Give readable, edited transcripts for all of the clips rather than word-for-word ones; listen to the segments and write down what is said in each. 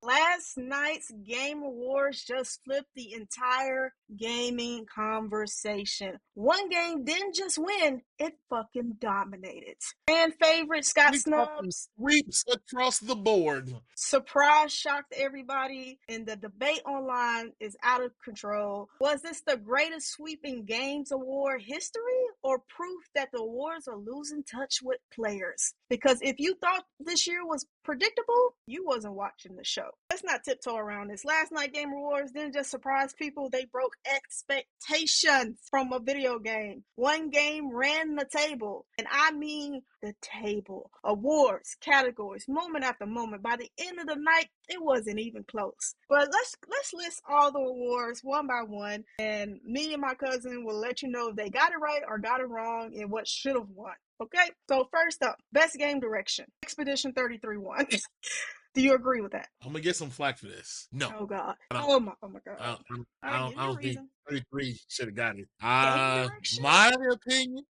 Last night's Game Awards just flipped the entire gaming conversation. One game didn't just win, it fucking dominated. Fan favorite Scott We talking Snubs. sweeps across the board. Surprise shocked everybody, and the debate online is out of control. Was this the greatest sweeping games award history, or proof that the awards are losing touch with players? Because if you thought this year was predictable, you wasn't watching the show. Let's not tiptoe around this. Last night Game Awards didn't just surprise people, they broke expectations from a video game. One game ran the table, and I mean the table. Awards, categories, moment after moment. By the end of the night, it wasn't even close. But let's list all the awards one by one, and me and my cousin will let you know if they got it right or got it wrong and what should have won. Okay, so first up, best game direction. Expedition 33 won. Do you agree with that? I'm gonna get some flack for this. No. Oh God. Oh my God. I don't think 33 should have got it. Game direction?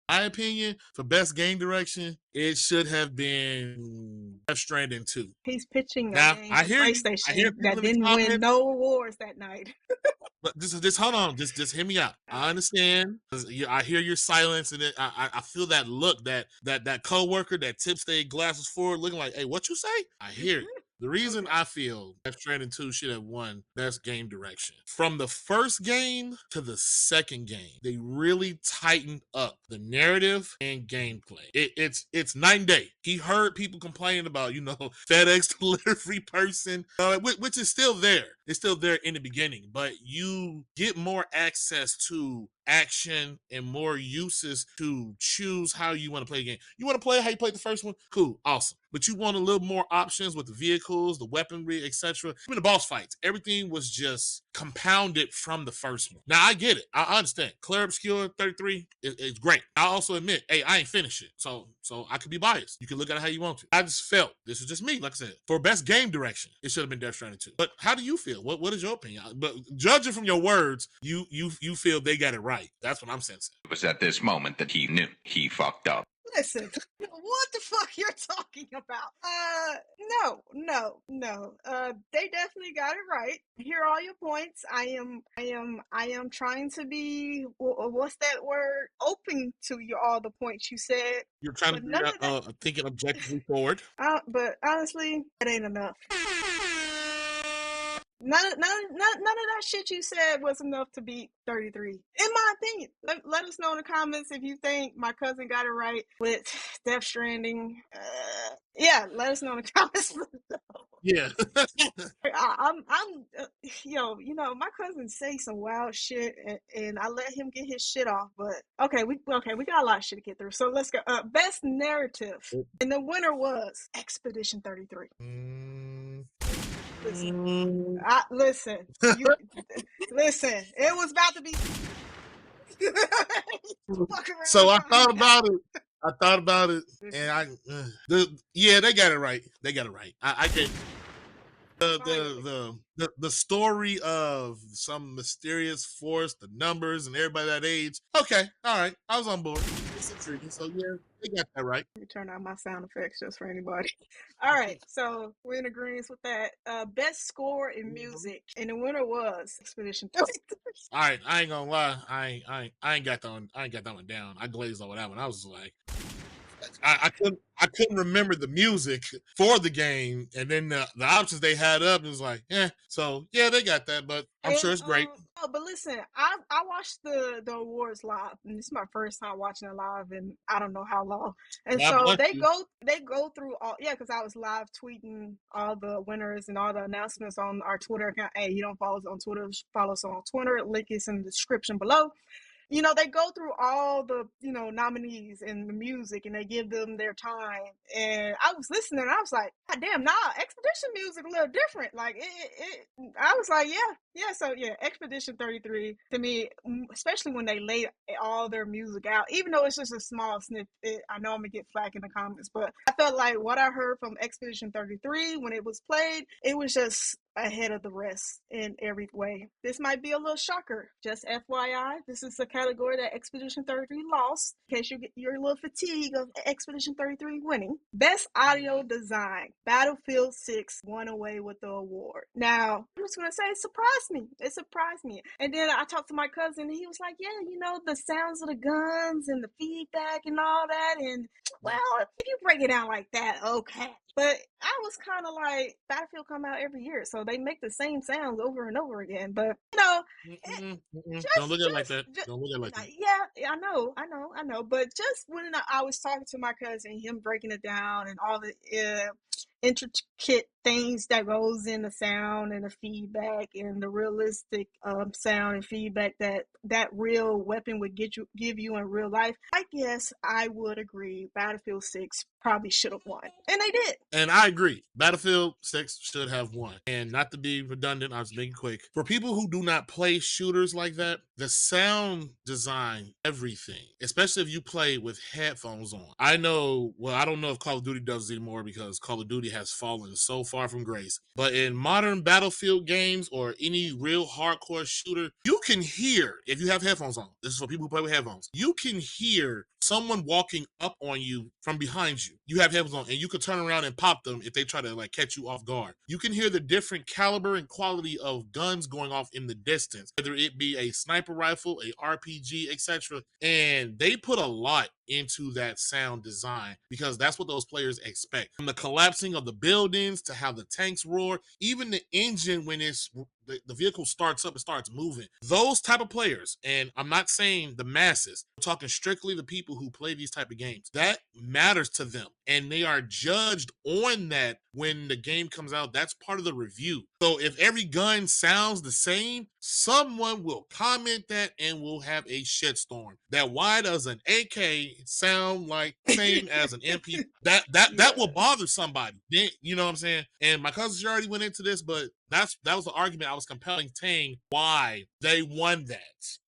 My opinion for best game direction, it should have been Death Stranding 2. He's pitching Now, a game I to hear you. PlayStation that didn't win no awards that night. But just hold on, just hear me out. I understand. I hear your silence, and I feel that look, that coworker that tips their glasses forward, looking like, "Hey, what you say?" I hear it. The reason I feel Death Stranding 2 should have won best game direction, from the first game to the second game, they really tightened up the narrative and gameplay. It's night and day. He heard people complaining about, FedEx delivery person, which is still there. It's still there in the beginning, but you get more access to action and more uses to choose how you want to play the game. You want to play how you played the first one? Cool, awesome. But you want a little more options with the vehicles, the weaponry, etc. Even the boss fights, everything was just compounded from the first one. Now I get it. I understand. Claire Obscure 33 is great. I also admit, hey, I ain't finished it. So I could be biased. You can look at it how you want to. I just felt, this is just me, like I said, for best game direction, it should have been Death Stranding 2. But how do you feel? What is your opinion? But judging from your words, you feel they got it right. That's what I'm sensing. It was at this moment that he knew he fucked up. Listen, what the fuck you're talking about? No. They definitely got it right. Hear all your points. I am trying to be, what's that word? Open to all the points you said. You're trying to be thinking objectively forward. But honestly, it ain't enough. None of that shit you said was enough to beat 33. In my opinion. Let us know in the comments if you think my cousin got it right with Death Stranding. Yeah, let us know in the comments. Yeah. My cousin say some wild shit, and I let him get his shit off. But okay, we got a lot of shit to get through. So let's go. Best narrative, and the winner was Expedition 33. Listen. Listen. It was about to be. So I thought about it, and they got it right. They got it right. I get the story of some mysterious force, the numbers, and everybody that age. Okay, all right, I was on board. It's intriguing. So yeah, they got that right. Let me turn out my sound effects just for anybody. All right, so we're in agreement with that. Best score in music, and the winner was Expedition 33. All right, I ain't gonna lie, I ain't got that one down. I glazed over that one. I was like, I couldn't remember the music for the game, and then the options they had up, it was like, so yeah, they got that, but I'm sure it's great. But listen, I watched the awards live, and this is my first time watching it live in I don't know how long. And so they go through all, because I was live tweeting all the winners and all the announcements on our Twitter account. Hey, you don't follow us on Twitter, follow us on Twitter. Link is in the description below. They go through all the, nominees and the music, and they give them their time. And I was listening, and I was like, God damn, Expedition music a little different. Like, I was like, yeah. So, yeah, Expedition 33, to me, especially when they lay all their music out, even though it's just a small snippet, I know I'm going to get flack in the comments, but I felt like what I heard from Expedition 33 when it was played, it was just ahead of the rest in every way. This might be a little shocker. Just FYI, this is a category that Expedition 33 lost, in case you're a little fatigued of Expedition 33 winning. Best audio design. Battlefield 6 won away with the award. Now, I'm just going to say it surprised me. It surprised me. And then I talked to my cousin, and he was like, yeah, you know, the sounds of the guns and the feedback and all that. And, well, if you break it down like that, okay. But I was kind of like, Battlefield come out every year, so they make the same sounds over and over again. But, you know, don't look at it like that. Don't look at it like that. Yeah, I know. But just when I was talking to my cousin, him breaking it down and all the intricate things that goes in the sound and the feedback and the realistic sound and feedback that real weapon would give you in real life, I guess I would agree Battlefield 6 probably should have won. And they did. And I agree. Battlefield 6 should have won. And not to be redundant, I was being quick. For people who do not play shooters like that, the sound design, everything, especially if you play with headphones on. I know, well, I don't know if Call of Duty does it anymore because Call of Duty has fallen so far from grace. But in modern Battlefield games or any real hardcore shooter, you can hear, if you have headphones on, this is for people who play with headphones, you can hear someone walking up on you from behind you. You have headphones on, and you could turn around and pop them if they try to like catch you off guard. You can hear the different caliber and quality of guns going off in the distance, whether it be a sniper rifle, a RPG, etc. And they put a lot into that sound design because that's what those players expect. From the collapsing of the buildings to how the tanks roar, even the engine when the vehicle starts up and starts moving. Those type of players, and I'm not saying the masses, I'm talking strictly the people who play these type of games. That matters to them, and they are judged on that when the game comes out. That's part of the review. So if every gun sounds the same, someone will comment that and will have a shitstorm. That why does an AK sound like same as an MP? That will bother somebody. You know what I'm saying? And my cousin already went into this, but that was the argument I was compelling Tang why they won that.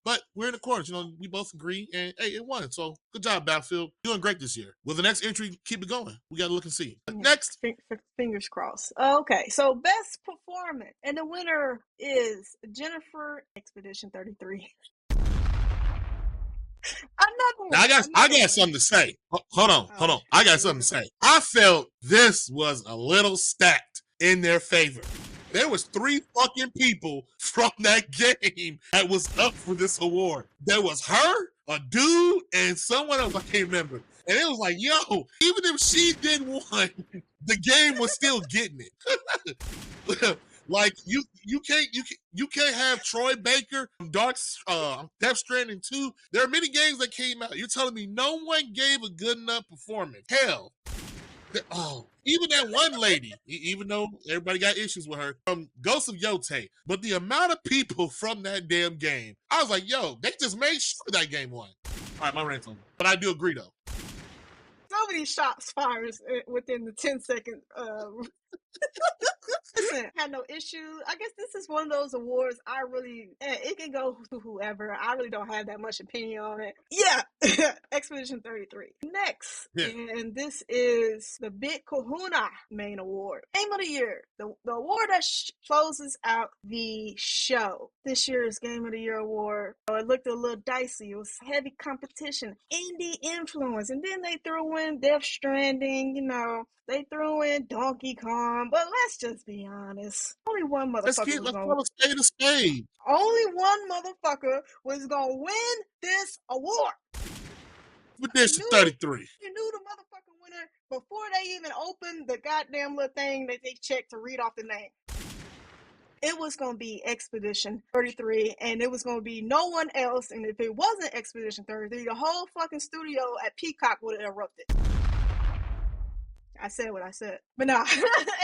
But we're in accordance, we both agree, and hey, it won. So good job, Battlefield. Doing great this year. Will the next entry keep it going? We gotta look and see. Next. Fingers crossed. Okay, so best performance. And the winner is Jennifer, Expedition 33. Now, I got something to say. Hold on. I got something to say. I felt this was a little stacked in their favor. There was 3 fucking people from that game that was up for this award. There was her, a dude, and someone else I can't remember. And it was like, yo, even if she didn't win, the game was still getting it. Like you can't have Troy Baker from Death Stranding 2. There are many games that came out. You're telling me no one gave a good enough performance? Hell, even that one lady, even though everybody got issues with her, from Ghost of Yotei, but the amount of people from that damn game, I was like, yo, they just made sure that game won. All right, my rant's over. But I do agree though. So many shots fires within the 10-second. Listen, had no issue. I guess this is one of those awards it can go to whoever. I really don't have that much opinion on it. Yeah, Expedition 33. Next, and this is the Big Kahuna main award. Game of the year. The award that closes out the show. This year's Game of the Year award. It looked a little dicey. It was heavy competition. Indie influence. And then they threw in Death Stranding, They threw in Donkey Kong, but let's just be honest. Only one motherfucker let's call a spade a spade. Only one motherfucker was gonna win this award. Expedition 33. You knew the motherfucking winner before they even opened the goddamn little thing that they checked to read off the name. It was going to be Expedition 33, and it was going to be no one else. And if it wasn't Expedition 33, the whole fucking studio at Peacock would have erupted. I said what I said. But nah,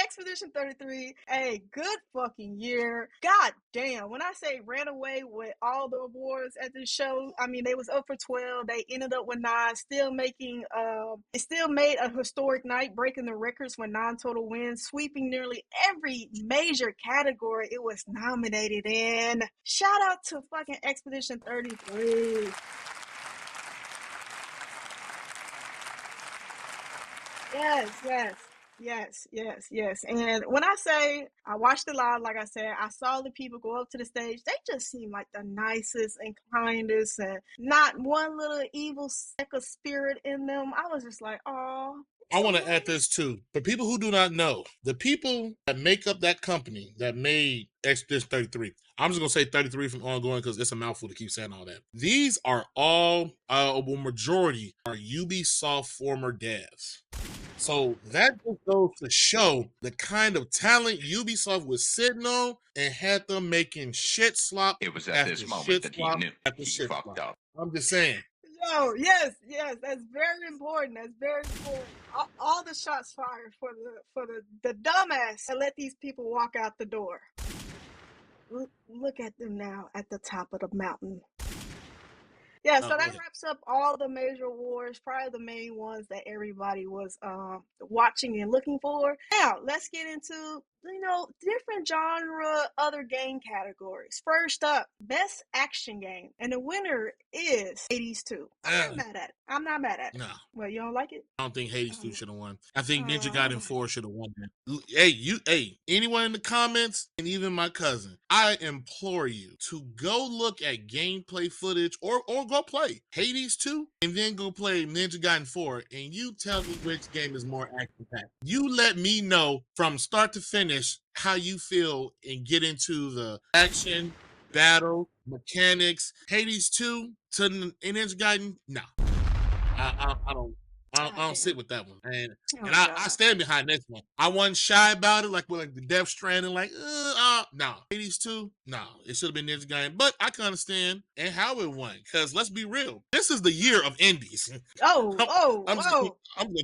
Expedition 33, a good fucking year. God damn. When I say ran away with all the awards at this show, I mean, they was up for 12. They ended up with 9, it still made a historic night, breaking the records with 9 total wins, sweeping nearly every major category it was nominated in. Shout out to fucking Expedition 33. Yes. Yes, yes, yes. And when I say I watched it live, like I said, I saw the people go up to the stage. They just seem like the nicest and kindest, and not one little evil speck of spirit in them. I was just like, oh, I so want to add nice. this too. For people who do not know, the people that make up that company that made Exodus 33, I'm just going to say 33 from ongoing because it's a mouthful to keep saying all that. These are all, majority are Ubisoft former devs. So that just goes to show the kind of talent Ubisoft was sitting on and had them making shit slop It was at after this moment shit that he slop knew after he shit fucked slop. up. I'm just saying. Yo, yes, yes, that's very important. That's very important. All the shots fired for the dumbass that let these people walk out the door. Look at them now at the top of the mountain. Yeah, so that wraps up all the major awards, probably the main ones that everybody was watching and looking for. Now, let's get into, different genre, other game categories. First up, Best Action Game. And the winner is Hades 2. I'm not mad at it. I'm not mad at it. No. Well, you don't like it? I don't think Hades 2 should have won. I think Ninja Oh. Gaiden 4 should have won that. Hey, anyone in the comments, and even my cousin, I implore you to go look at gameplay footage or go play Hades 2 and then go play Ninja Gaiden 4 and you tell me which game is more action-packed. You let me know from start to finish how you feel and get into the action, battle, mechanics. Hades 2 to Ninja Gaiden, no. I don't sit with that one. And I stand behind this one. I wasn't shy about it, like with like the Death Stranding, like, no. Hades 2, no. It should have been Ninja Gaiden. But I can understand and how it won. Because let's be real. This is the year of indies. I'm gonna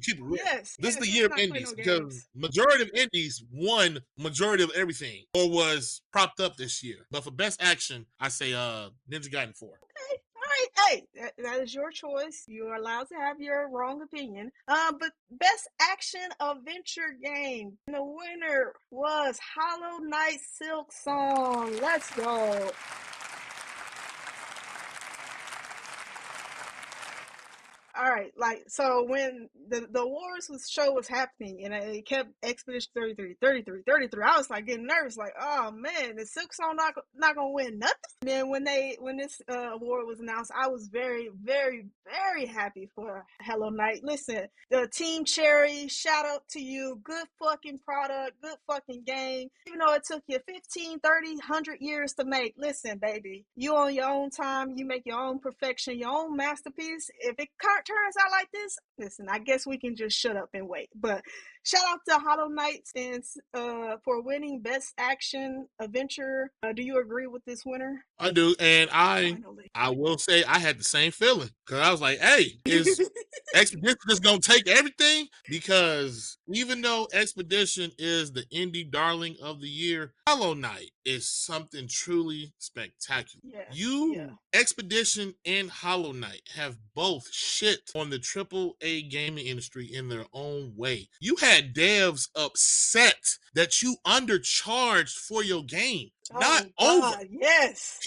keep it real. Yes, This is the let's year of not play indies no because games. majority of indies won majority of everything or was propped up this year. But for best action, I say Ninja Gaiden 4. Okay. All right, hey, that is your choice. You are allowed to have your wrong opinion. But best action adventure game, and the winner was Hollow Knight Silk Song. Let's go. All right, like, so when the awards show was happening and it kept Expedition 33, 33, 33, I was like getting nervous, like, oh man, is Silk Song not gonna win nothing? And then when this award was announced, I was very, very, very happy for Hello Knight. Listen, the Team Cherry, shout out to you. Good fucking product, good fucking game. Even though it took you 15, 30, 100 years to make, listen, baby, you on your own time, you make your own perfection, your own masterpiece. If it turns out like this, listen, I guess we can just shut up and wait. But shout out to Hollow Knight for winning Best Action Adventure. Do you agree with this winner? I do, and Finally. I will say I had the same feeling because I was like, "Hey, is Expedition just gonna take everything?" Because even though Expedition is the indie darling of the year, Hollow Knight is something truly spectacular. Yeah. Expedition and Hollow Knight have both shit on the AAA gaming industry in their own way. You had devs upset that you undercharged for your game. Not over. Yes.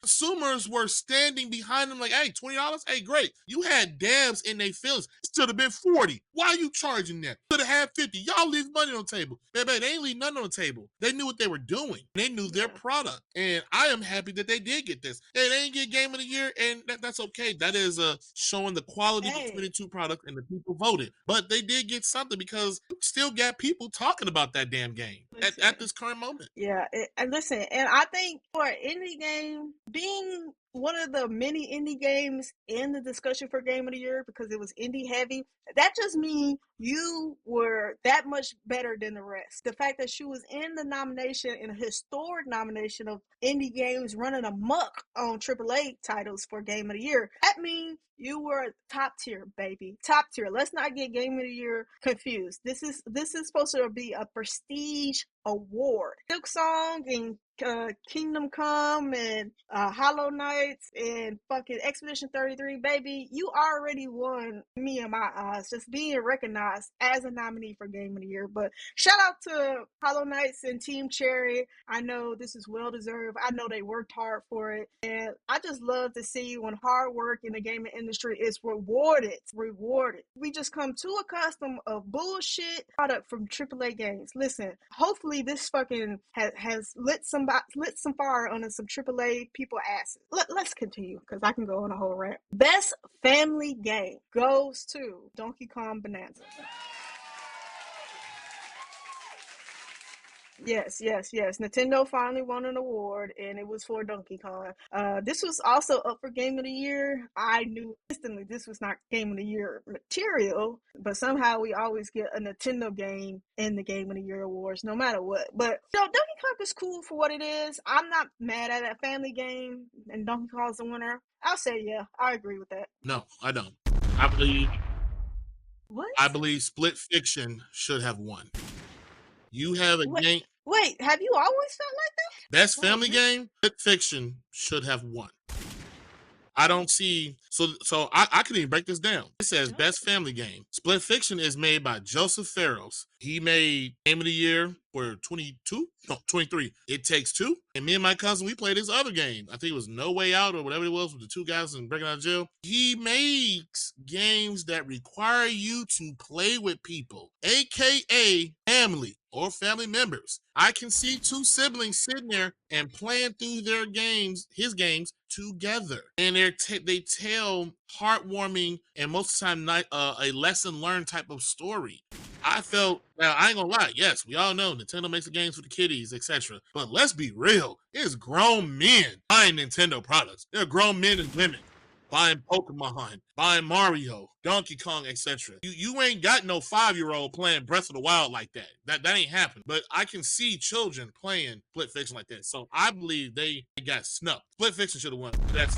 Consumers were standing behind them like, hey, $20? Hey, great. You had devs in their feelings. It should have been 40. Why are you charging that? Could have had 50. Y'all leave money on the table. Baby, they ain't leave nothing on the table. They knew what they were doing. They knew their product. And I am happy that they did get this. Hey, they ain't get Game of the Year, and that's okay. That is showing the quality between the two products and the people voted. But they did get something because you still got people talking about that damn game at this current moment. Yeah, and listen, and I think for an indie game, being one of the many indie games in the discussion for Game of the Year because it was indie heavy, that just means you were that much better than the rest. The fact that she was in the nomination, in a historic nomination of indie games running amok on AAA titles for Game of the Year, that means you were top tier, baby. Top tier. Let's not get Game of the Year confused. This is supposed to be a prestige award. Silk Song and Kingdom Come and Hollow Knights and fucking Expedition 33, baby, you already won me in my eyes, just being recognized as a nominee for Game of the Year. But shout out to Hollow Knights and Team Cherry. I know this is well deserved. I know they worked hard for it, and I just love to see when hard work in the gaming industry is rewarded. We just come too accustomed of bullshit product from AAA games. Listen, hopefully this fucking has lit some fire under some AAA people asses. Let's continue because I can go on a whole rant. Best family game goes to Donkey Kong Bonanza. Yes. Nintendo finally won an award, and it was for Donkey Kong. This was also up for Game of the Year. I knew instantly this was not Game of the Year material, but somehow we always get a Nintendo game in the Game of the Year awards, no matter what. But Donkey Kong is cool for what it is. I'm not mad at a family game, and Donkey Kong's the winner. I'll say yeah, I agree with that. No, I don't. I believe What? Split Fiction should have won. You have a game. Wait, have you always felt like that? Best family game, Split Fiction should have won. I don't see so I can even break this down. It says best family game. Split Fiction is made by Joseph Farrows. He made Game of the Year for 23. It Takes Two. And me and my cousin, we played this other game. I think it was No Way Out or whatever it was with the two guys and breaking out of jail. He makes games that require you to play with people, aka family or family members. I can see two siblings sitting there and playing through his games together, and they tell heartwarming and most of the time a lesson learned type of story. I felt, now I ain't gonna lie, yes, we all know Nintendo makes the games for the kiddies, etc. But let's be real, it's grown men buying Nintendo products. They're grown men and women buying Pokemon, buying Mario, Donkey Kong, etc. You ain't got no 5-year-old playing Breath of the Wild like that. That ain't happening. But I can see children playing Split Fiction like that. So I believe they got snubbed. Split Fiction should have won. That's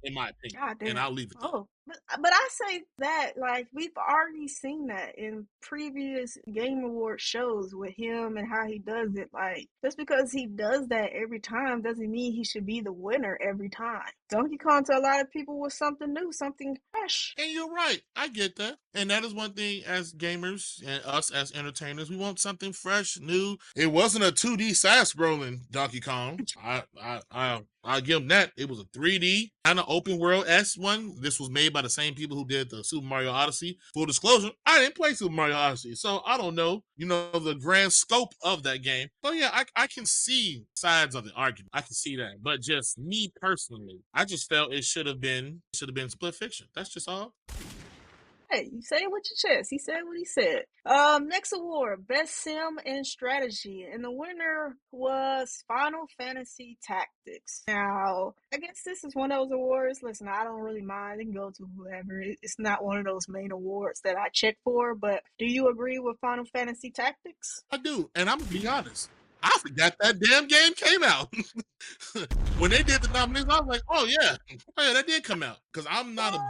in my opinion. God damn. And I'll leave it there. Oh, but I say that, like, we've already seen that in previous Game Award shows with him and how he does it. Like, just because he does that every time doesn't mean he should be the winner every time. Donkey Kong to a lot of people was something new, something fresh. And you're right. I get that. And that is one thing as gamers and us as entertainers, we want something fresh, new. It wasn't a 2D side-scrolling Donkey Kong. I'll give him that. It was a 3D kind of open world S one. This was made by the same people who did the Super Mario Odyssey. Full disclosure, I didn't play Super Mario Odyssey, so I don't know, the grand scope of that game. So yeah, I can see sides of the argument. I can see that. But just me personally, I just felt it should have been Split Fiction. That's just all. Hey, you say it with your chest. He said what he said. Next award, Best Sim and Strategy. And the winner was Final Fantasy Tactics. Now, I guess this is one of those awards. Listen, I don't really mind. It can go to whoever. It's not one of those main awards that I check for, but do you agree with Final Fantasy Tactics? I do, and I'm gonna be honest. I forgot that damn game came out. When they did the nominations, I was like, oh yeah, that did come out. Because I'm not a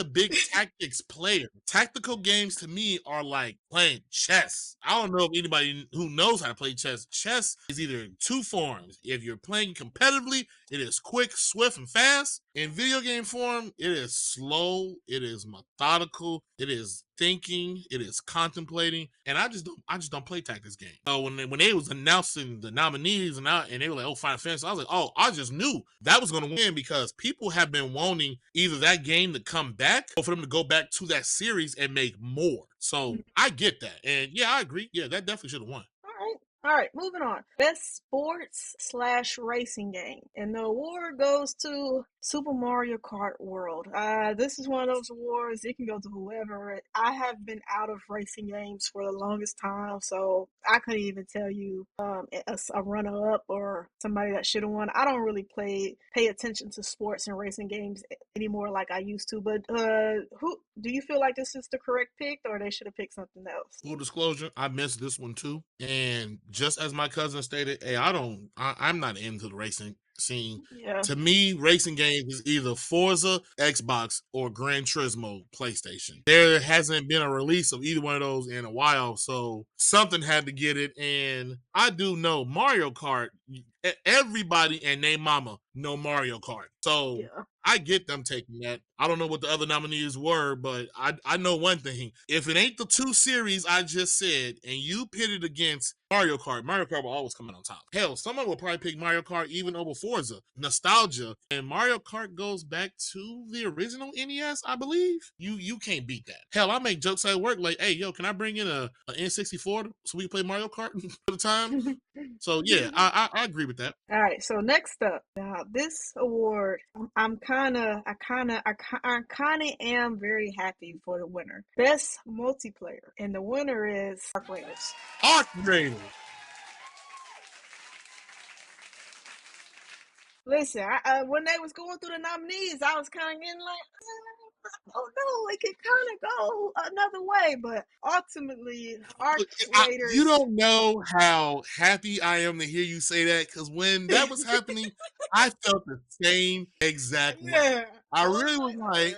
big tactics player. Tactical games to me are like playing chess. I don't know if anybody who knows how to play chess. Chess is either in two forms. If you're playing competitively, it is quick, swift, and fast. In video game form, it is slow, it is methodical, it is thinking, it is contemplating, and I just don't play tactics games. So when they was announcing the nominees and they were like, oh, Final Fantasy, I was like, oh, I just knew that was gonna win because people have been wanting either that game to come back or for them to go back to that series and make more. So I get that, and yeah, I agree. Yeah, that definitely should have won. All right, moving on. Best sports/racing game. And the award goes to Super Mario Kart World. This is one of those awards. It can go to whoever. I have been out of racing games for the longest time, so I couldn't even tell you a runner-up or somebody that should have won. I don't really pay attention to sports and racing games anymore like I used to. But Do you feel like this is the correct pick, or they should have picked something else? Full disclosure, I missed this one too. And just as my cousin stated, hey, I'm not into the racing scene. Yeah. To me, racing games is either Forza, Xbox, or Gran Turismo, PlayStation. There hasn't been a release of either one of those in a while, so something had to get it. And I do know Mario Kart, everybody and their mama know Mario Kart. So Yeah. I get them taking that. I don't know what the other nominees were, but I know one thing. If it ain't the two series I just said, and you pit it against Mario Kart will always come out on top. Hell, someone will probably pick Mario Kart even over Forza. Nostalgia. And Mario Kart goes back to the original NES, I believe. You can't beat that. Hell, I make jokes at work like, hey, yo, can I bring in a N64 so we can play Mario Kart for the time? So yeah, I agree with that. All right. So next up, now this award, I kind of am very happy for the winner, best multiplayer, and the winner is Arc Raiders. Arc Raiders. Listen, when they was going through the nominees, I was kind of getting like, oh no, it could kind of go another way, but ultimately, Arc Raiders. You don't know how happy I am to hear you say that, because when that was happening, I felt the same exact way. Yeah. I really was like,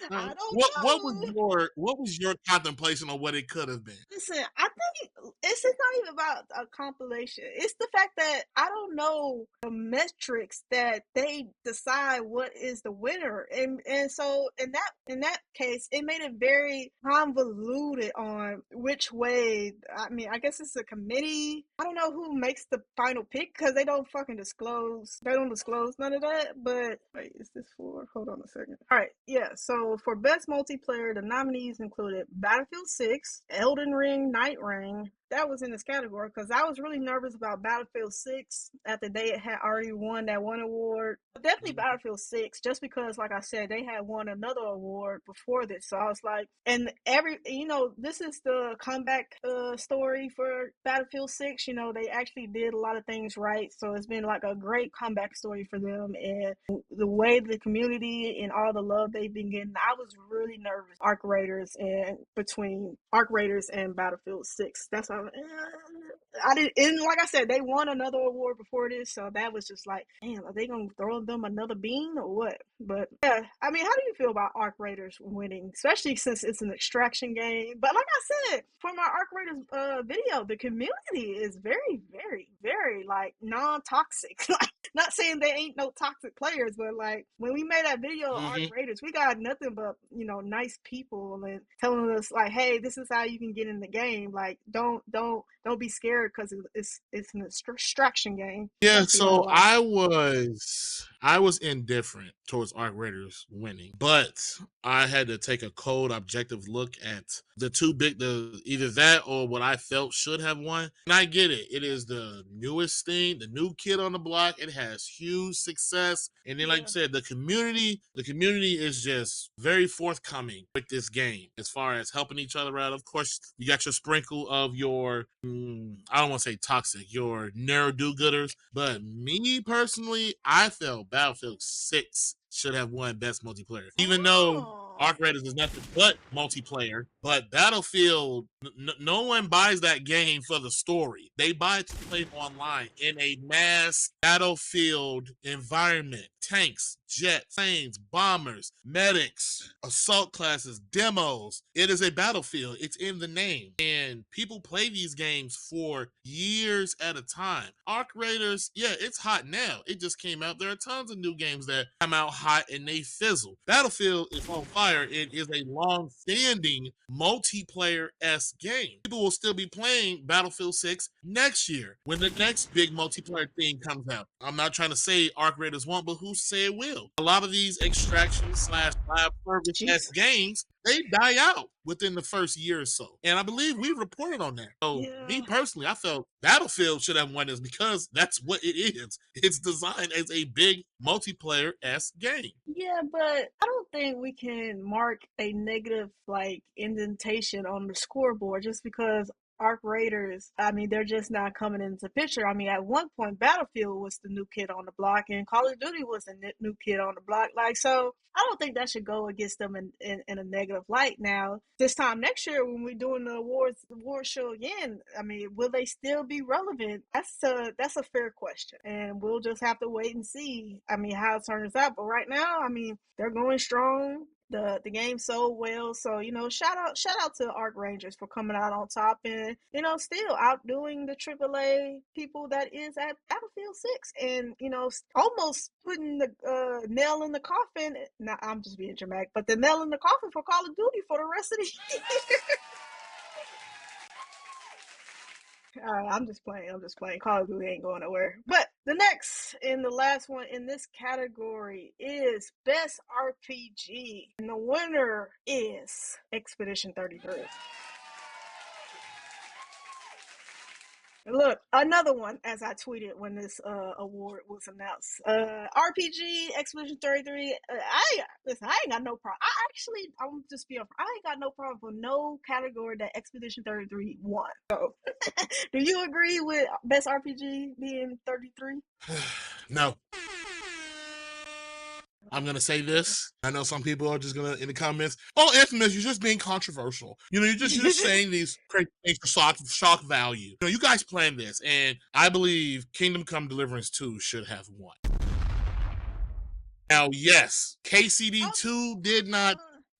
I don't what was your contemplation on what it could have been? Listen, I think it's just not even about a compilation. It's the fact that I don't know the metrics that they decide what is the winner, and so in that case, it made it very convoluted on which way. I mean, I guess it's a committee. I don't know who makes the final pick because they don't fucking disclose. They don't disclose none of that. But wait, is this for? Hold on a second. All right, yeah. So for best multiplayer, the nominees included Battlefield 6, Elden Ring, Night Ring. That was in this category because I was really nervous about Battlefield 6 after they had already won that one award. But definitely Battlefield 6, just because, like I said, they had won another award before this. So I was like, and this is the comeback story for Battlefield 6. You know, they actually did a lot of things right. So it's been like a great comeback story for them. And the way the community and all the love they've been getting, I was really nervous. Between Arc Raiders and Battlefield 6. That's how I didn't. And like I said, they won another award before this, so that was just like, damn, are they gonna throw them another bean or what? But yeah, I mean, how do you feel about Arc Raiders winning, especially since it's an extraction game? But like I said, for my Arc Raiders video, the community is very, very, very like non-toxic. Like, not saying they ain't no toxic players, but like when we made that video of Arc Raiders, we got nothing but nice people and telling us like, hey, this is how you can get in the game. Like, don't be scared because it's an extraction game. Yeah, so I was indifferent towards Arc Raiders winning, but I had to take a cold, objective look at the either that or what I felt should have won. And I get it. It is the newest thing, the new kid on the block. It has huge success. And then, like you said, the community is just very forthcoming with this game as far as helping each other out. Of course, you got your sprinkle of your, I don't want to say toxic, your narrow do-gooders. But me personally, I felt Battlefield 6 should have won Best Multiplayer. Even though Arc Raiders is nothing but multiplayer, but Battlefield, no one buys that game for the story. They buy it to play online in a mass Battlefield environment. Tanks, jets, planes, bombers, medics, assault classes, demos. It is a battlefield. It's in the name. And people play these games for years at a time. Arc Raiders, yeah, it's hot now. It just came out. There are tons of new games that come out hot and they fizzle. Battlefield is on fire. It is a long-standing multiplayer-esque game. People will still be playing Battlefield 6 next year when the next big multiplayer thing comes out. I'm not trying to say Arc Raiders won't, but who's to say it will? A lot of these extraction / live service games, they die out within the first year or so. And I believe we reported on that. So me personally, I felt Battlefield should have won this because that's what it is. It's designed as a big multiplayer-esque game. Yeah, but I don't think we can mark a negative like indentation on the scoreboard just because Arc Raiders, I mean, they're just not coming into the picture. I mean, at one point, Battlefield was the new kid on the block, and Call of Duty was the new kid on the block. Like, so I don't think that should go against them in a negative light. Now, this time next year, when we're doing the award show again, I mean, will they still be relevant? That's a fair question, and we'll just have to wait and see. I mean, how it turns out. But right now, I mean, they're going strong. The game sold well, so shout out to Arc Rangers for coming out on top and still outdoing the AAA people that is at Battlefield 6, and almost putting the nail in the coffin. Now I'm just being dramatic, but the nail in the coffin for Call of Duty for the rest of the year. All right, I'm just playing. Call of Duty ain't going nowhere. But the next and the last one in this category is Best RPG. And the winner is Expedition 33. Look, another one, as I tweeted when this award was announced. RPG, Expedition 33. I ain't got no problem. I'm just being, I ain't got no problem for no category that Expedition 33 won. So, do you agree with Best RPG being 33? No. I'm gonna say this. I know some people are just gonna in the comments. Oh, Infamous, you're just being controversial. You're just saying these crazy things for shock value. You guys planned this, and I believe Kingdom Come Deliverance 2 should have won. Now, yes, KCD2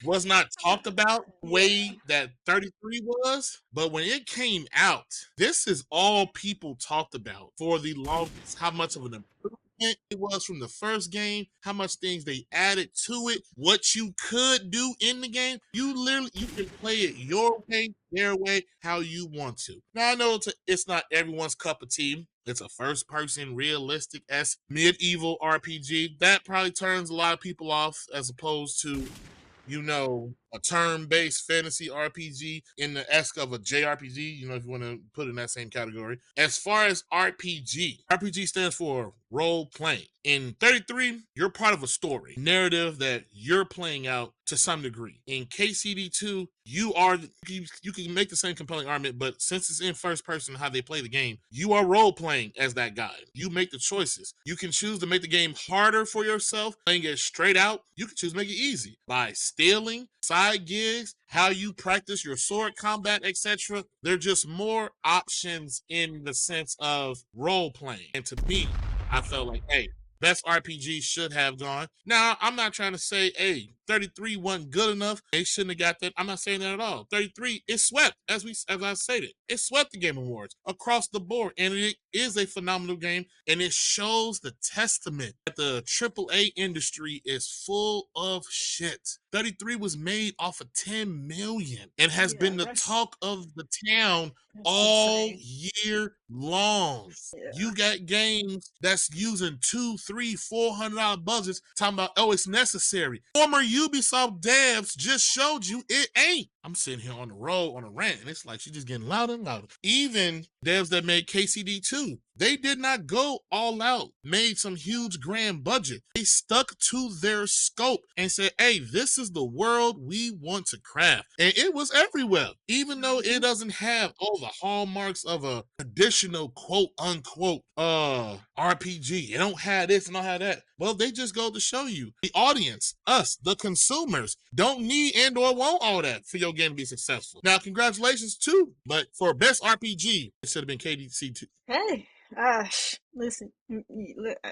was not talked about the way that 33 was, but when it came out, this is all people talked about for the longest. How much of an improvement it was from the first game, how much things they added to it, what you could do in the game. You can play it your way, their way, how you want to. Now I know it's not everyone's cup of tea. It's a first-person, realistic-esque medieval RPG. That probably turns a lot of people off as opposed to a turn-based fantasy RPG in the esque of a JRPG, if you want to put it in that same category. As far as RPG stands for role-playing. In 33, you're part of a story, narrative that you're playing out to some degree. In KCD2, you can make the same compelling argument, but since it's in first person how they play the game, you are role-playing as that guy. You make the choices. You can choose to make the game harder for yourself, playing it straight out. You can choose to make it easy by stealing, side gigs, how you practice your sword combat, etc. There are just more options in the sense of role-playing. And to me, I felt like, hey, Best RPG should have gone. Now, I'm not trying to say, hey, 33 wasn't good enough. They shouldn't have got that. I'm not saying that at all. 33, it swept, as I stated. It swept the Game Awards across the board. And it is a phenomenal game. And it shows the testament that the AAA industry is full of shit. 33 was made off of 10 million and has been the talk of the town all year long. Yeah. You got games that's using $200, $300, $400 budgets talking about, oh, it's necessary. Former Ubisoft devs just showed you it ain't. I'm sitting here on the road on a rant, and it's like she's just getting louder and louder. Even devs that made KCD2, they did not go all out, made some huge grand budget. They stuck to their scope and said, hey, this is the world we want to craft. And it was everywhere, even though it doesn't have all the hallmarks of a traditional quote unquote RPG. It don't have this and don't have that. Well, they just go to show you the audience, us, the consumers, don't need and or want all that for your game to be successful. Now, congratulations too, but for best RPG, it should have been KDC2. Hey, listen,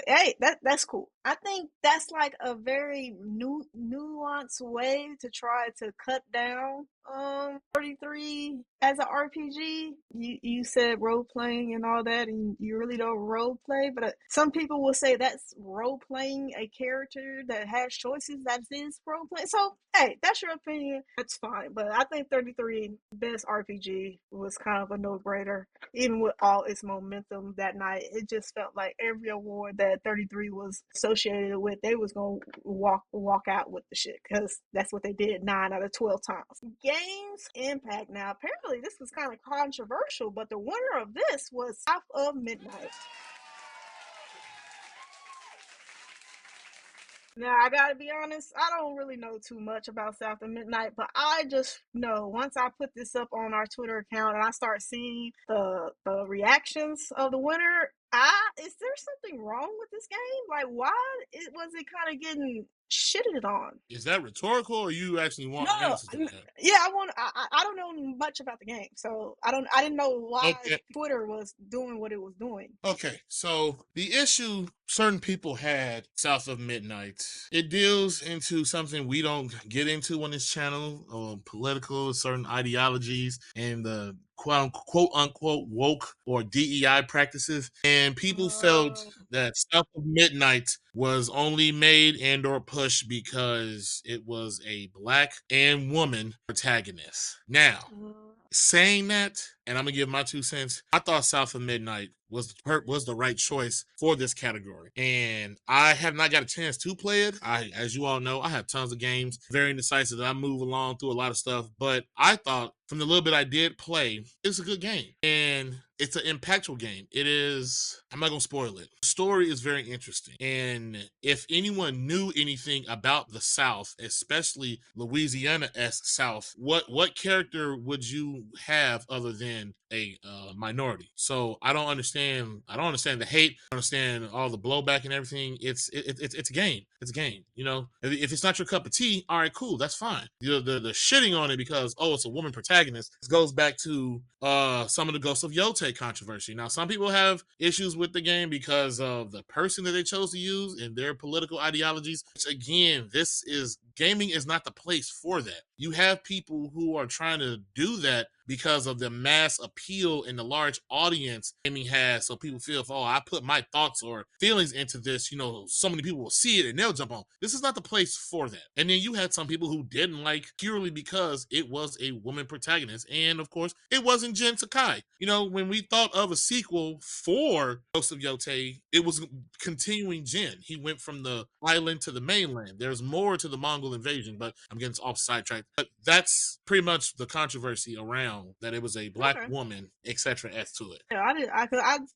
hey, that's cool. I think that's like a very nuanced way to try to cut down 33 as an RPG. You said role playing and all that, and you really don't role play, but some people will say that's role playing a character that has choices. That is role play. So hey, that's your opinion. That's fine. But I think 33 best RPG was kind of a no brainer, even with all its momentum that night. It just felt like every award that 33 was associated with, they was gonna walk out with the shit, because that's what they did 9 out of 12 times. Games Impact. Now, apparently this was kind of controversial, but the winner of this was South of Midnight. Now, I gotta be honest, I don't really know too much about South of Midnight, but I just know once I put this up on our Twitter account and I start seeing the reactions of the winner, is there something wrong with this game? Like, why was it kind of getting shitted on? Is that rhetorical, or you actually want No, answers to that? yeah, I don't know much about the game, so I didn't know why Okay. Twitter was doing what it was doing. Okay, so the issue certain people had South of Midnight, it deals into something we don't get into on this channel, political, certain ideologies, and the quote unquote woke or DEI practices. And people felt that South of Midnight was only made and or pushed because it was a black and woman protagonist. Now, saying that, and I'm gonna give my 2 cents. I thought South of Midnight was the right choice for this category, and I have not got a chance to play it. As you all know, I have tons of games, very indecisive. I move along through a lot of stuff, but I thought from the little bit I did play, it's a good game, and it's an impactful game. It is. I'm not gonna spoil it. The story is very interesting, and if anyone knew anything about the South, especially Louisiana-esque South, what character would you have other than a minority? So I don't understand. I don't understand the hate. I don't understand all the blowback and everything. It's a game. It's a game. You know, if it's not your cup of tea, all right, cool, that's fine. The shitting on it because it's a woman protagonist. This goes back to some of the Ghosts of Yote controversy. Now, some people have issues with the game because of the person that they chose to use and their political ideologies. Which, again, gaming is not the place for that. You have people who are trying to do that because of the mass appeal and the large audience gaming has. So people feel, I put my thoughts or feelings into this, so many people will see it and they'll jump on. This is not the place for that. And then you had some people who didn't like purely because it was a woman protagonist. And of course, it wasn't Jen Sakai. When we thought of a sequel for Ghost of Yote, it was continuing Jen. He went from the island to the mainland. There's more to the Mongol invasion, but I'm getting off sidetracked. But that's pretty much the controversy around that it was a black woman, etc. as to it. Yeah,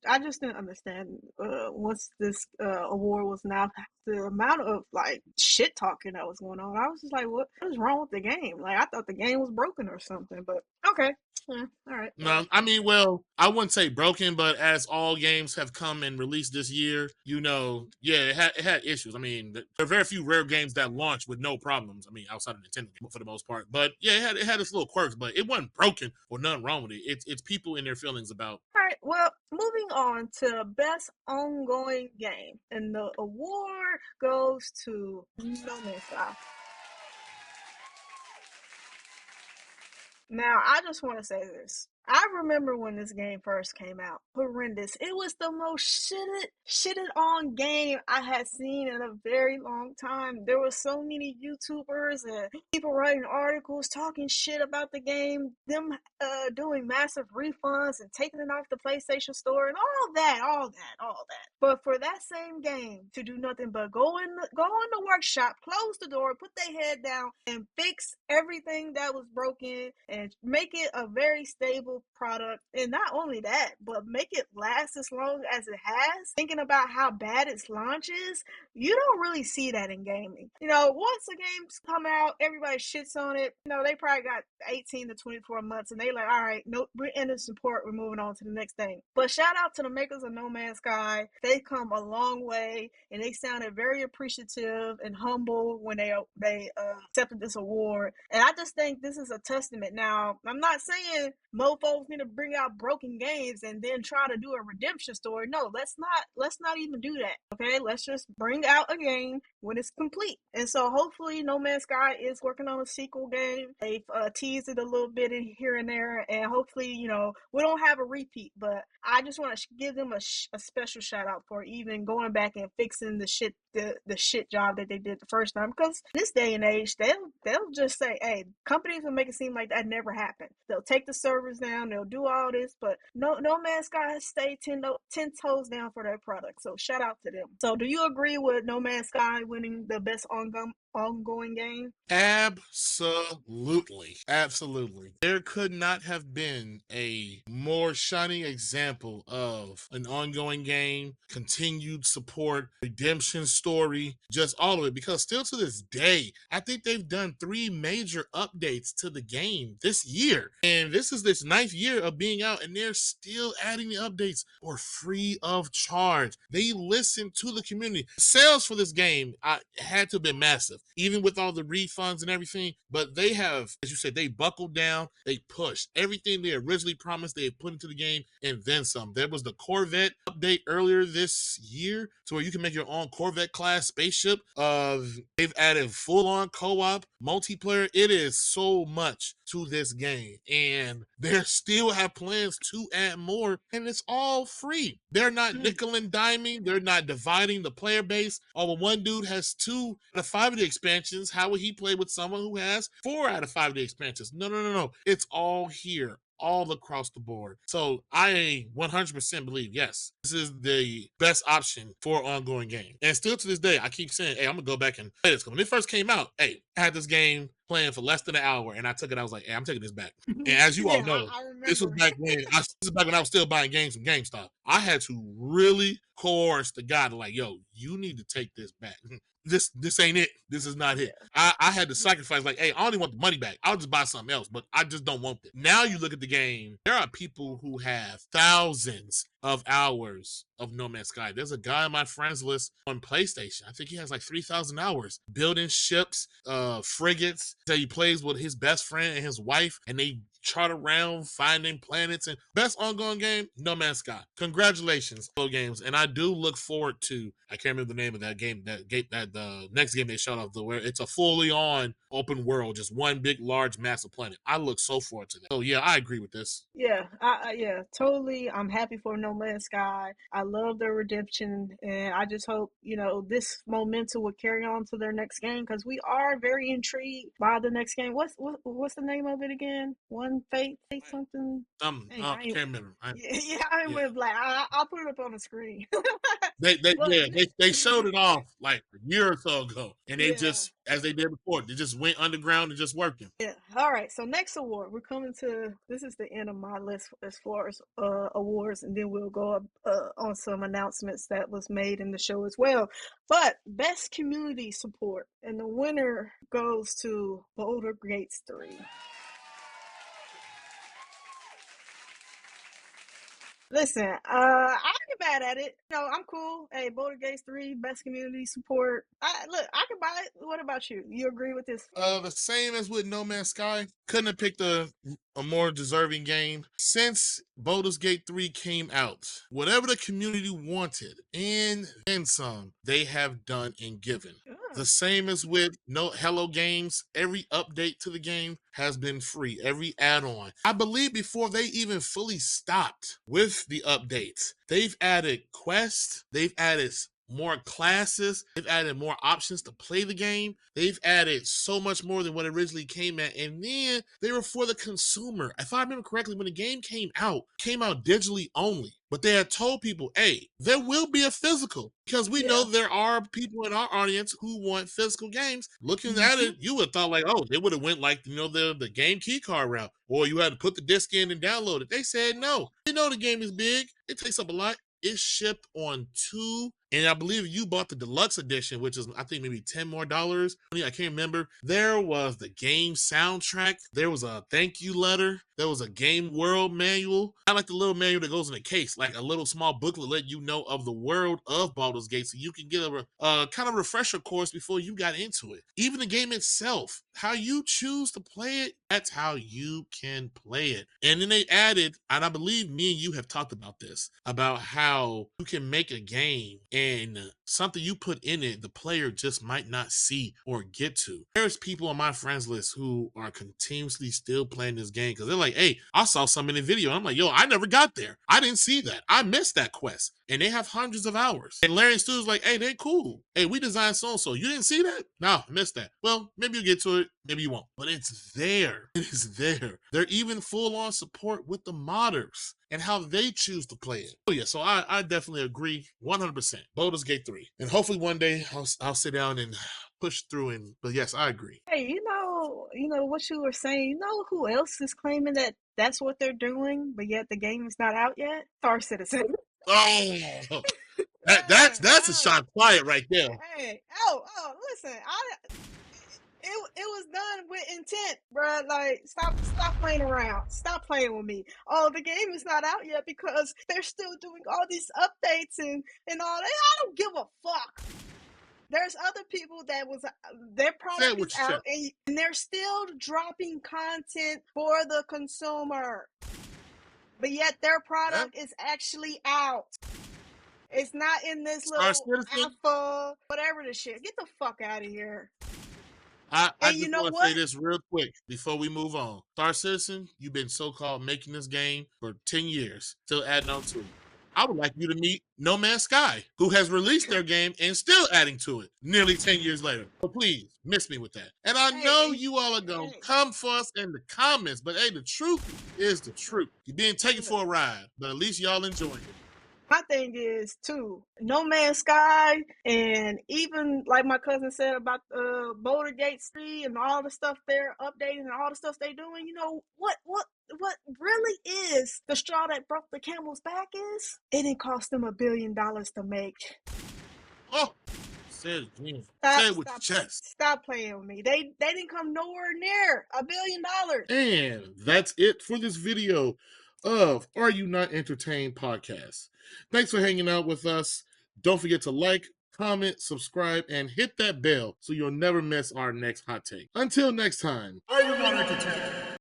I just didn't understand once this award was now the amount of like shit talking that was going on. I was just like, what is wrong with the game? Like, I thought the game was broken or something. But okay, yeah, all right. No, I mean, well, I wouldn't say broken, but as all games have come and released this year, it had issues. I mean, there are very few rare games that launch with no problems. I mean, outside of Nintendo for the most part. But yeah, it had its little quirks, but it wasn't broken or nothing wrong with it. It's people in their feelings about. All right. Well, moving on to best ongoing game, and the award goes to No Man's Sky. Now, I just want to say this. I remember when this game first came out. Horrendous. It was the most shitted on game I had seen in a very long time. There were so many YouTubers and people writing articles talking shit about the game, them doing massive refunds and taking it off the PlayStation Store and all that. But for that same game to do nothing but go in the workshop, close the door, put their head down, and fix everything that was broken and make it a very stable product, and not only that, but make it last as long as it has, thinking about how bad its launch is, you don't really see that in gaming. Once the games come out, everybody shits on it. They probably got 18 to 24 months and they like, all right, no, we're ending support, we're moving on to the next thing. But shout out to the makers of No Man's Sky. They come a long way and they sounded very appreciative and humble when they accepted this award. And I just think this is a testament. Now, I'm not saying mofos need to bring out broken games and then try to do a redemption story. No, let's not even do that. Okay, let's just bring out a game when it's complete. And so hopefully No Man's Sky is working on a sequel game. They've teased it a little bit in here and there, and hopefully we don't have a repeat, but I just want to give them a special shout out for even going back and fixing the shit job that they did the first time, because this day and age they'll just say, hey, companies will make it seem like that never happened. They'll take the servers down, they'll do all this, but No Man's Sky has stayed 10 toes down for their product, so shout out to them. So do you agree with No Man's Sky winning the best ongoing game? Absolutely. Absolutely. There could not have been a more shining example of an ongoing game, continued support, redemption story, just all of it. Because still to this day, I think they've done 3 major updates to the game this year. And this is this 9th year of being out, and they're still adding the updates for free of charge. They listen to the community. Sales for this game had to have been massive, even with all the refunds and everything. But they have, as you said, they buckled down, they pushed everything they originally promised they had put into the game, and then some. There was the Corvette update earlier this year to where you can make your own Corvette class spaceship. They've added full-on co-op multiplayer. It is so much to this game, and they still have plans to add more, and it's all free. They're not nickel and diming. They're not dividing the player base. Oh, well, one dude has 2 out of 5 of the expansions. How would he play with someone who has 4 out of 5 of the expansions? No. It's all here, all across the board. So I 100% believe, yes, this is the best option for ongoing game. And still to this day, I keep saying, hey, I'm going to go back and play this. When it first came out, hey, I had this game playing for less than an hour, and I took it. I was like, hey, I'm taking this back. And as you all know, this was back when I was still buying games from GameStop. I had to really coerce the guy to like, yo, you need to take this back. This ain't it. This is not it. I had to sacrifice, like, hey, I only want the money back. I'll just buy something else, but I just don't want it. Now you look at the game, there are people who have thousands of hours of No Man's Sky. There's a guy on my friends list on PlayStation. I think he has like 3,000 hours building ships, frigates, that he plays with his best friend and his wife, and they chart around finding planets. And best ongoing game, No Man's Sky. Congratulations, Flow Games. And I do look forward to, I can't remember the name of that game, that the next game they showed off, where it's a fully on open world, just one big, large, massive planet. I look so forward to that. So yeah, I agree with this. Yeah, totally. I'm happy for No Man's Sky. I love their redemption, and I just hope, this momentum will carry on to their next game, because we are very intrigued by the next game. What's the name of it again? One Fate something? I can't remember. I went black. I'll put it up on the screen. They showed it off like a year or so ago, and they just, as they did before, they just went underground and just working. Yeah. All right. So next award, we're coming to. This is the end of my list as far as awards, and then we'll go up on some announcements that was made in the show as well. But best community support, and the winner goes to Boulder Gates 3. Listen, I ain't bad at it. I'm cool. Hey, Boulder Gates 3, best community support. I can buy it. What about you? You agree with this? The same as with No Man's Sky. Couldn't have picked a more deserving game. Since Baldur's Gate 3 came out, whatever the community wanted and then some, they have done and given. The same as with Hello Games. Every update to the game has been free. Every add-on. I believe before they even fully stopped with the updates, they've added quests. They've added more classes. They've added more options to play the game. They've added so much more than what originally came at. And then they were for the consumer. If I remember correctly, when the game came out digitally only. But they had told people, hey, there will be a physical, because we know there are people in our audience who want physical games. Looking at it, you would have thought like, oh, they would have went like, the game key card route, or you had to put the disc in and download it. They said no. They know the game is big. It takes up a lot. It's shipped on 2, and I believe you bought the deluxe edition, which is, I think, maybe $10 more. I can't remember. There was the game soundtrack. There was a thank you letter. There was a game world manual. I like the little manual that goes in a case, like a little small booklet let you know of the world of Baldur's Gate, so you can get a kind of refresher course before you got into it. Even the game itself, how you choose to play it, that's how you can play it. And then they added, and I believe me and you have talked about this, about how you can make a game and something you put in it, the player just might not see or get to. There's people on my friends list who are continuously still playing this game because they're like, hey, I saw something in the video. I'm like, yo, I never got there. I didn't see that. I missed that quest. and they have hundreds of hours. And Larry and Stu's like, hey, they cool. Hey, we designed so-and-so. You didn't see that? No, missed that. Well, maybe you'll get to it, maybe you won't. But it's there. It is there. They're even full-on support with the modders and how they choose to play it. Oh yeah, so I definitely agree 100%. Baldur's Gate 3. And hopefully one day I'll sit down and push through and, but yes, I agree. Hey, you know what you were saying. You know who else is claiming that that's what they're doing, but yet the game is not out yet? Star Citizen. Oh, that's a shot quiet right there. Hey, listen, it was done with intent, bruh. Like, stop playing around. Stop playing with me. Oh, the game is not out yet because they're still doing all these updates and all that. I don't give a fuck. There's other people that was their product is out and they're still dropping content for the consumer, but yet their product is actually out. It's not in this little alpha, whatever the shit. Get the fuck out of here. I just want to say this real quick before we move on. Star Citizen, you've been so-called making this game for 10 years, still adding on to it. I would like you to meet No Man's Sky, who has released their game and still adding to it nearly 10 years later. So please, miss me with that. And I know you all are going to come for us in the comments, but hey, the truth is the truth. You're being taken for a ride, but at least y'all enjoying it. My thing is, too, No Man's Sky, and even like my cousin said about Boulder Gate 3 and all the stuff they're updating and all the stuff they're doing, you know, what really is the straw that broke the camel's back is? It didn't cost them $1 billion to make. Oh, say it again. Say it with your chest. Stop playing with me. They didn't come nowhere near $1 billion. And that's it for this video of Are You Not Entertained podcast. Thanks for hanging out with us. Don't forget to like, comment, subscribe, and hit that bell so you'll never miss our next hot take. Until next time, Are You Not Entertained?